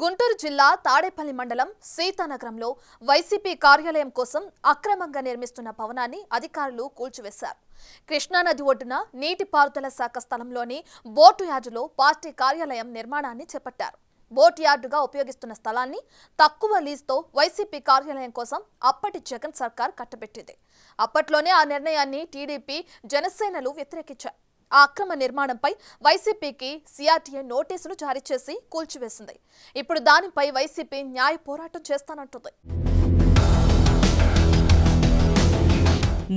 గుంటూరు జిల్లా తాడేపల్లి మండలం సీతానగరంలో వైసీపీ కార్యాలయం కోసం అక్రమంగా నిర్మిస్తున్న భవనాన్ని అధికారులు కూల్చివేశారు. కృష్ణానది ఒడ్డున నీటిపారుదల శాఖ స్థలంలోని బోటు యార్డులో పార్టీ కార్యాలయం నిర్మాణాన్ని చేపట్టారు. బోట్ యార్డుగా ఉపయోగిస్తున్న స్థలాన్ని తక్కువ లీజుతో వైసీపీ కార్యాలయం కోసం అప్పటి జగన్ సర్కార్ కట్టబెట్టింది. అప్పట్లోనే ఆ నిర్ణయాన్ని టీడీపీ, జనసేనలు వ్యతిరేకించారు. ఆ అక్రమ నిర్మాణంపై వైసీపీకి సిఆర్టీఏ నోటీసులు జారీ చేసి కూల్చివేసింది. ఇప్పుడు దానిపై వైసీపీ న్యాయ పోరాటం చేస్తానంటుంది.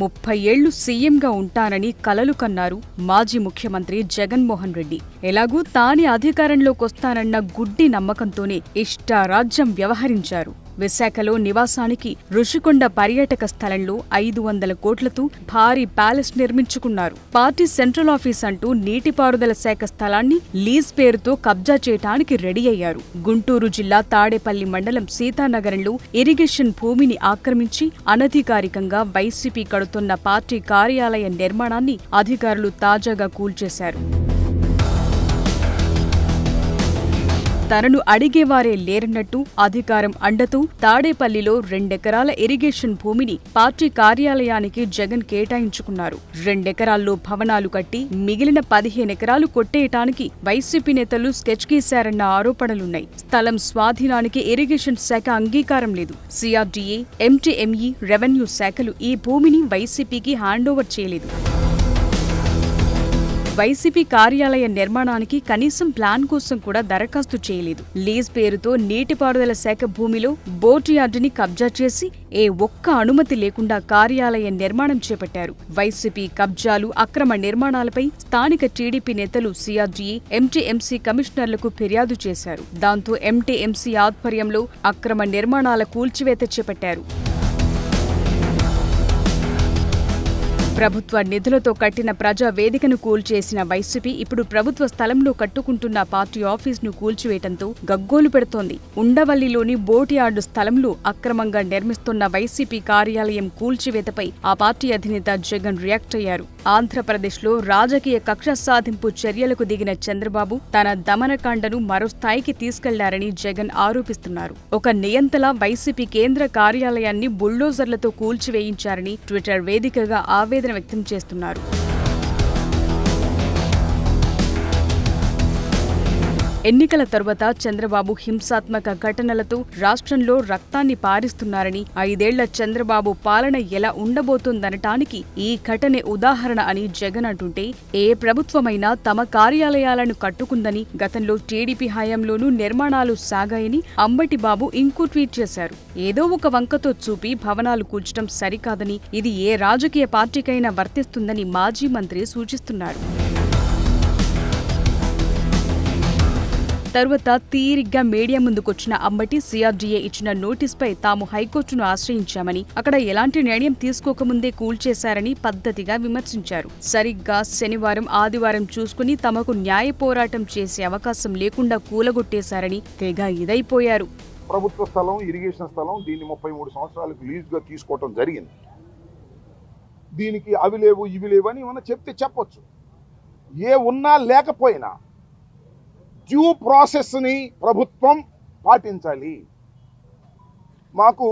30 ఏళ్లు సీఎంగా ఉంటానని కలలు కన్నారు మాజీ ముఖ్యమంత్రి జగన్మోహన్ రెడ్డి. ఎలాగూ తానే అధికారంలోకొస్తానన్న గుడ్డి నమ్మకంతోనే ఇష్టారాజ్యం వ్యవహరించారు. విశాఖలో నివాసానికి రుషికొండ పర్యాటక స్థలంలో 500 కోట్లతో భారీ ప్యాలెస్ నిర్మించుకున్నారు. పార్టీ సెంట్రల్ ఆఫీస్ అంటూ నీటిపారుదల శాఖ స్థలాన్ని లీజ్ పేరుతో కబ్జా చేయటానికి రెడీ అయ్యారు. గుంటూరు జిల్లా తాడేపల్లి మండలం సీతానగరంలో ఇరిగేషన్ భూమిని ఆక్రమించి అనధికారికంగా వైసీపీ కడుతున్న పార్టీ కార్యాలయ నిర్మాణాన్ని అధికారులు తాజాగా కూల్చేశారు. తనను అడిగేవారే లేరన్నట్టు అధికారం అండతో తాడేపల్లిలో 2 ఎకరాల ఇరిగేషన్ భూమిని పార్టీ కార్యాలయానికి జగన్ కేటాయించుకున్నారు. 2 ఎకరాల్లో భవనాలు కట్టి మిగిలిన 15 ఎకరాలు కొట్టేయటానికి వైసీపీ నేతలు స్కెచ్ గీశారన్న ఆరోపణలున్నాయి. స్థలం స్వాధీనానికి ఇరిగేషన్ శాఖ అంగీకారం లేదు. సిఆర్డీఏ, ఎంటీఎంఈ, రెవెన్యూ శాఖలు ఈ భూమిని వైసీపీకి హ్యాండోవర్ చేయలేదు. వైసీపీ కార్యాలయ నిర్మాణానికి కనీసం ప్లాన్ కోసం కూడా దరఖాస్తు చేయలేదు. లీజ్ పేరుతో నీటిపారుదల శాఖ భూమిలో బోటు యార్డుని కబ్జా చేసి ఒక్క అనుమతి లేకుండా కార్యాలయ నిర్మాణం చేపట్టారు. వైసీపీ కబ్జాలు, అక్రమ నిర్మాణాలపై స్థానిక టీడీపీ నేతలు సిఆర్డీఏ, ఎంటీఎంసీ కమిషనర్లకు ఫిర్యాదు చేశారు. దాంతో ఎంటీఎంసీ ఆధ్వర్యంలో అక్రమ నిర్మాణాల కూల్చివేత చేపట్టారు. ప్రభుత్వ నిధులతో కట్టిన ప్రజా వేదికను కూల్చేసిన వైసీపీ ఇప్పుడు ప్రభుత్వ స్థలంలో కట్టుకుంటున్న పార్టీ ఆఫీసును కూల్చివేయడంతో గగ్గోలు పెడుతోంది. ఉండవల్లిలోని బోట్ యార్డు స్థలంలో అక్రమంగా నిర్మిస్తున్న వైసీపీ కార్యాలయం కూల్చివేతపై ఆ పార్టీ అధినేత జగన్ రియాక్ట్ అయ్యారు. ఆంధ్రప్రదేశ్లో రాజకీయ కక్ష సాధింపు చర్యలకు దిగిన చంద్రబాబు తన దమనకాండను మరో స్థాయికి తీసుకెళ్లారని జగన్ ఆరోపిస్తున్నారు. ఒక నియంతలా వైసీపీ కేంద్ర కార్యాలయాన్ని బుల్డోజర్లతో కూల్చివేయించారని ట్విట్టర్ వేదికగా ఆవేదన వ్యక్తం చేస్తున్నారు. ఎన్నికల తరువాత చంద్రబాబు హింసాత్మక ఘటనలతో రాష్ట్రంలో రక్తాన్ని పారిస్తున్నారని, 5 ఏళ్ల చంద్రబాబు పాలన ఎలా ఉండబోతోందనటానికి ఈ ఘటనే ఉదాహరణ అని జగన్ అంటుంటే, ఏ ప్రభుత్వమైనా తమ కార్యాలయాలను కట్టుకుందని, గతంలో టీడీపీ హయాంలోనూ నిర్మాణాలు సాగాయని అంబటిబాబు ఇంకో ట్వీట్ చేశారు. ఏదో ఒక వంకతో చూపి భవనాలు కూల్చడం సరికాదని, ఇది ఏ రాజకీయ పార్టీకైనా వర్తిస్తుందని మాజీ మంత్రి సూచిస్తున్నారు. తరువాత తీరిగ్గా మీడియా ముందుకొచ్చిన అంబటి సిఆర్డీఏ ఇచ్చిన నోటీస్పై తాము హైకోర్టును ఆశ్రయించామని, అక్కడ ఎలాంటి నిర్ణయం తీసుకోకముందే కూల్చేశారని పద్ధతిగా విమర్శించారు. సరిగ్గా శనివారం, ఆదివారం చూసుకుని తమకు న్యాయ పోరాటం చేసే అవకాశం లేకుండా కూలగొట్టేశారని తెగ ఇదైపోయారు. ప్రభుత్వ స్థలం, ఇరిగేషన్ స్థలం, దీన్ని 33 సంవత్సరాలకు లీజుగా తీసుకోవటం జరిగింది. దీనికి అవి లేవు, ఇవి లేవు అని ఏమన్నా చెప్తే చెప్పొచ్చు. ఏ ఉన్నా లేకపోయినా డ్యూ ప్రాసెస్ని ప్రభుత్వం పాటించాలి. మాకు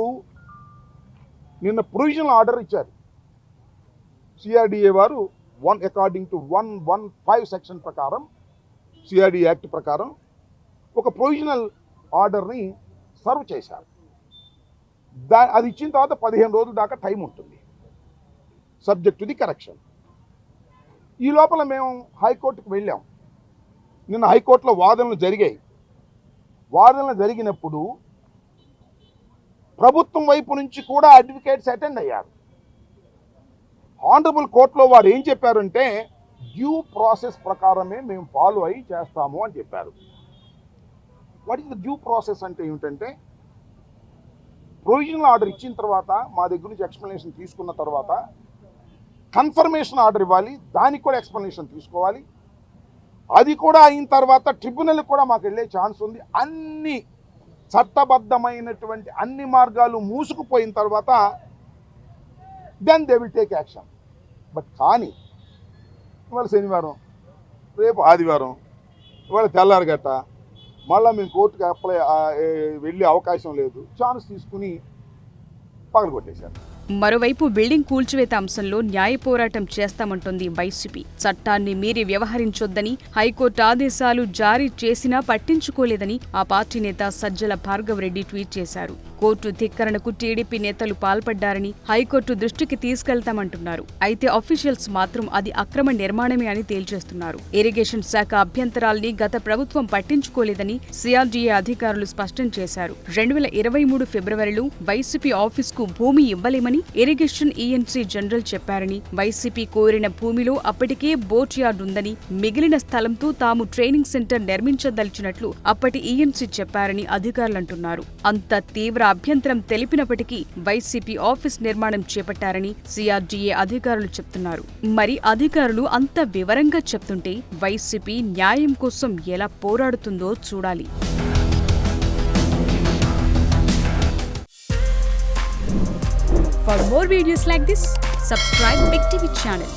నిన్న ప్రొవిజనల్ ఆర్డర్ ఇచ్చారు సిఆర్డీఏ వారు. అకార్డింగ్ టు 115 సెక్షన్ ప్రకారం, సిఆర్డీ యాక్ట్ ప్రకారం ఒక ప్రొవిజనల్ ఆర్డర్ని సర్వ్ చేశారు. అది ఇచ్చిన తర్వాత 15 రోజుల దాకా టైం ఉంటుంది, సబ్జెక్ట్ టు ది కరెక్షన్. ఈ లోపల మేము హైకోర్టుకు వెళ్ళాం. నిన్న హైకోర్టులో వాదనలు జరిగాయి. వాదనలు జరిగినప్పుడు ప్రభుత్వం వైపు నుంచి కూడా అడ్వకేట్స్ అటెండ్ అయ్యారు. ఆనరబుల్ కోర్టులో వారు ఏం చెప్పారంటే, డ్యూ ప్రాసెస్ ప్రకారమే మేము ఫాలో అయ్యి చేస్తాము అని చెప్పారు. What is the due process అంటే ఏమిటంటే, ప్రొవిజనల్ ఆర్డర్ ఇచ్చిన తర్వాత, మా దగ్గర నుంచి ఎక్స్ప్లెనేషన్ తీసుకున్న తర్వాత కన్ఫర్మేషన్ ఆర్డర్ ఇవ్వాలి, దానికి కూడా ఎక్స్ప్లెనేషన్ తీసుకోవాలి. అది కూడా అయిన తర్వాత ట్రిబ్యునల్ కూడా మాకు వెళ్ళే ఛాన్స్ ఉంది. అన్ని చట్టబద్ధమైనటువంటి అన్ని మార్గాలు మూసుకుపోయిన తర్వాత then they will take action. But కానీ ఇవాళ శనివారం, రేపు ఆదివారం, ఇవాళ తెల్లారగట్ట మళ్ళీ మేము కోర్టుకి వెళ్ళే అవకాశం లేదు, ఛాన్స్ తీసుకుని పగలగొట్టేశారు. మరోవైపు బిల్డింగ్ కూల్చివేత అంశంలో న్యాయ పోరాటం చేస్తామంటోంది వైసీపీ. చట్టాన్ని మీరి వ్యవహరించొద్దని హైకోర్టు ఆదేశాలు జారీ చేసినా పట్టించుకోలేదని ఆ పార్టీ నేత సజ్జల భార్గవరెడ్డి ట్వీట్ చేశారు. కోర్టు ధిక్కరణకు టీడీపీ నేతలు పాల్పడ్డారని హైకోర్టు దృష్టికి తీసుకెళ్తామంటున్నారు. అయితే అఫీషియల్స్ మాత్రం అది అక్రమ నిర్మాణమే అని తేల్చేస్తున్నారు. ఇరిగేషన్ శాఖ అభ్యంతరాల్ని గత ప్రభుత్వం పట్టించుకోలేదని సిఆర్డీఏ అధికారులు స్పష్టం చేశారు. 2023 ఫిబ్రవరిలో వైసీపీ ఆఫీస్కు భూమి ఇవ్వలేమని ఇరిగేషన్ ఈఎన్సీ జనరల్ చెప్పారని, వైసీపీ కోరిన భూమిలో అప్పటికే బోట్ యార్డ్ ఉందని, మిగిలిన స్థలంతో తాము ట్రైనింగ్ సెంటర్ నిర్మించదలిచినట్లు అప్పటి ఈఎన్సీ చెప్పారని అధికారులంటున్నారు. అంత తీవ్ర అభ్యంతరం తెలిపినప్పటికీ వైసీపీ ఆఫీస్ నిర్మాణం చేపట్టారని సిఆర్డీఏ అధికారులు చెప్తున్నారు. మరి అధికారులు అంత వివరంగా చెప్తుంటే వైసీపీ న్యాయం కోసం ఎలా పోరాడుతుందో చూడాలి. For more videos like this, subscribe Big TV channel.